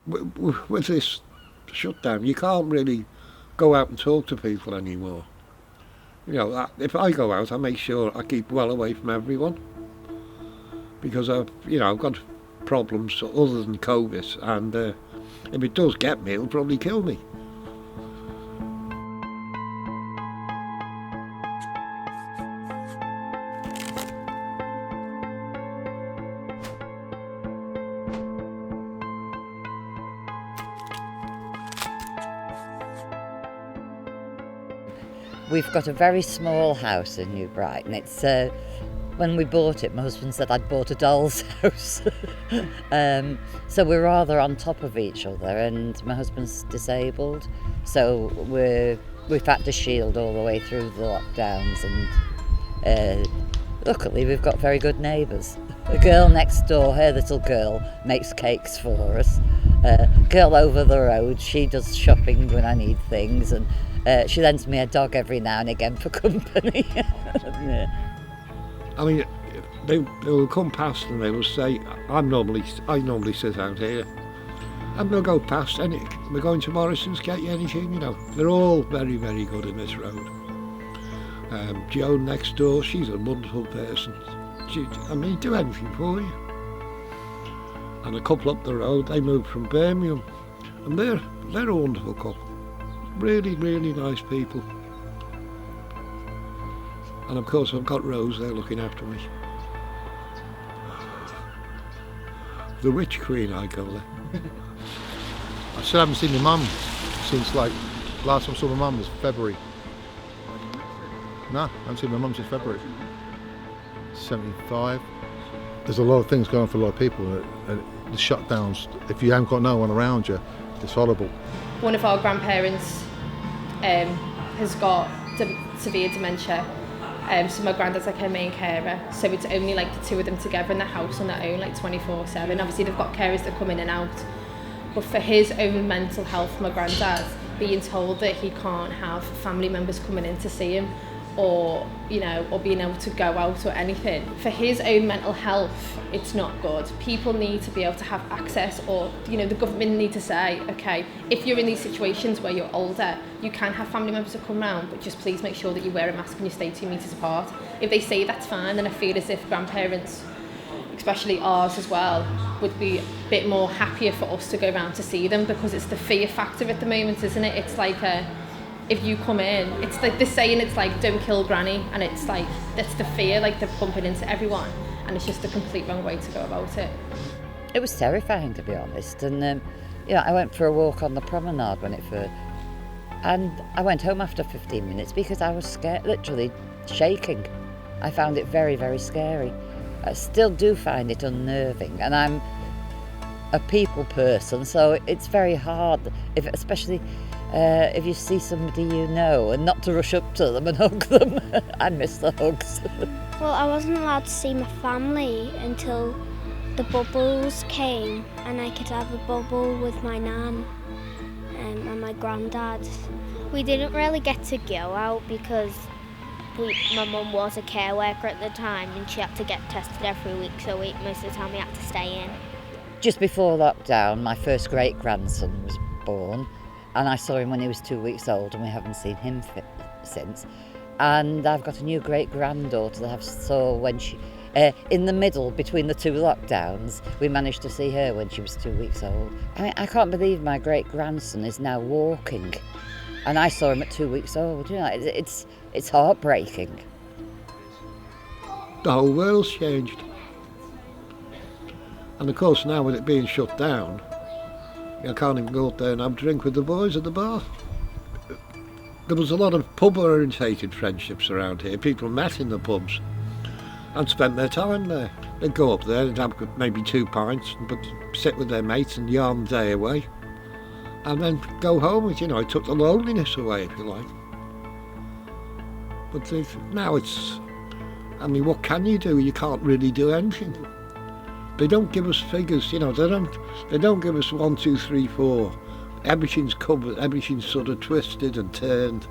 With this shutdown, you can't really go out and talk to people anymore. If I go out, I make sure I keep well away from everyone because I've got problems other than COVID, and if it does get me, it'll probably kill me. We've got a very small house in New Brighton. It's when we bought it, my husband said I'd bought a doll's house. So we're rather on top of each other, and my husband's disabled, so we've had to shield all the way through the lockdowns, and luckily we've got very good neighbours. The girl next door, her little girl, makes cakes for us. Girl over the road, she does shopping when I need things, and she lends me a dog every now and again for company. Yeah. I mean, they will come past and they will say, I normally sit out here. And they'll go past, and we're going to Morrison's, get you anything, They're all very, very good in this road. Joan next door, she's a wonderful person. Do anything for you. And a couple up the road, they moved from Birmingham, and they're a wonderful couple. Really, really nice people. And of course I've got Rose there looking after me. The witch queen, I call her. I still haven't seen my mum since last time I saw my mum was February. No, I haven't seen my mum since February. 75. There's a lot of things going on for a lot of people. The shutdowns, if you haven't got no one around you, it's horrible. One of our grandparents has got severe dementia, so my granddad's like her main carer, so it's only the two of them together in the house on their own 24/7. Obviously they've got carers that come in and out, but for his own mental health, my granddad being told that he can't have family members coming in to see him, or being able to go out or anything. For his own mental health, it's not good. People need to be able to have access, or the government need to say, okay, if you're in these situations where you're older, you can have family members that come round, but just please make sure that you wear a mask and you stay 2 metres apart. If they say that's fine, then I feel as if grandparents, especially ours as well, would be a bit more happier for us to go round to see them, because it's the fear factor at the moment, isn't it? It's if you come in, it's they're saying it's don't kill granny, and it's that's the fear they're pumping into everyone, and it's just the complete wrong way to go about it. It was terrifying, to be honest, and I went for a walk on the promenade when it first, and I went home after 15 minutes because I was scared, literally shaking. I found it very, very scary. I still do find it unnerving, and I'm a people person, so it's very hard, especially if you see somebody and not to rush up to them and hug them. I miss the hugs. Well, I wasn't allowed to see my family until the bubbles came, and I could have a bubble with my nan and my granddad. We didn't really get to go out because my mum was a care worker at the time, and she had to get tested every week, so most of the time we had to stay in. Just before lockdown, my first great-grandson was born, and I saw him when he was 2 weeks old, and we haven't seen him since. And I've got a new great-granddaughter that I saw when she, in the middle between the two lockdowns, we managed to see her when she was 2 weeks old. I mean, I can't believe my great-grandson is now walking, and I saw him at 2 weeks old. It's heartbreaking. The whole world's changed. And of course now with it being shut down, I can't even go up there and have a drink with the boys at the bar. There was a lot of pub-orientated friendships around here. People met in the pubs and spent their time there. They'd go up there and have maybe 2 pints, but sit with their mates and yarn the day away, and then go home. It took the loneliness away, if you like. But now what can you do? You can't really do anything. They don't give us figures, they don't give us 1, 2, 3, 4. Everything's covered, everything's sort of twisted and turned.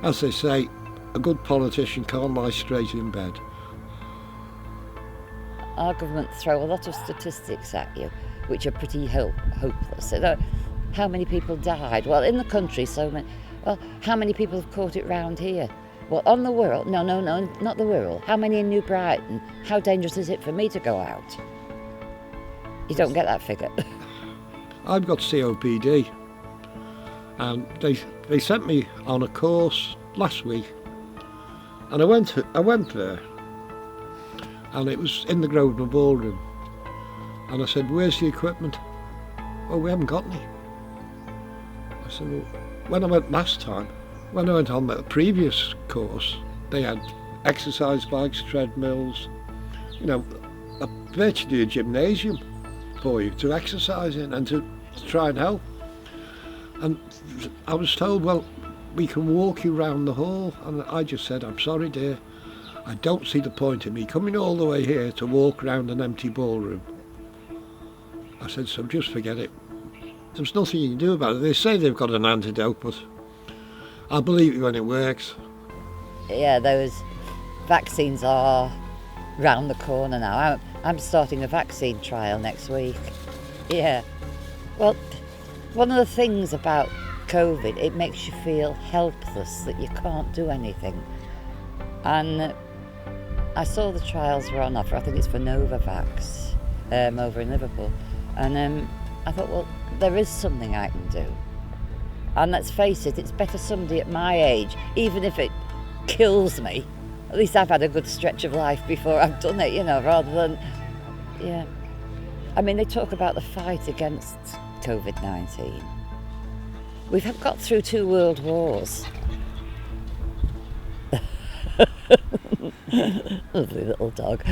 As they say, a good politician can't lie straight in bed. Our government throw a lot of statistics at you, which are pretty hopeless. How many people died? Well, in the country, so many. Well, how many people have caught it round here? Well, on the Wirral, no, not the Wirral. How many in New Brighton? How dangerous is it for me to go out? You don't get that figure. I've got COPD, and they sent me on a course last week, and I went there, and it was in the Grosvenor Ballroom, and I said, "Where's the equipment?" "Oh, we haven't got any." I said, "Well, when I went last time, when I went on the previous course, they had exercise bikes, treadmills, virtually a gymnasium for you to exercise in and to try and help." And I was told, "Well, we can walk you round the hall." And I just said, "I'm sorry, dear, I don't see the point in me coming all the way here to walk round an empty ballroom." I said, "So just forget it. There's nothing you can do about it. They say they've got an antidote, but I'll believe it when it works." Yeah, those vaccines are round the corner now. I'm starting a vaccine trial next week. Yeah. Well, one of the things about COVID, it makes you feel helpless, that you can't do anything. And I saw the trials were on offer. I think it's for Novavax over in Liverpool. And I thought, well, there is something I can do. And let's face it, it's better somebody at my age, even if it kills me. At least I've had a good stretch of life before I've done it, rather than, yeah. I mean, they talk about the fight against COVID-19. We've got through 2 world wars. Lovely little dog.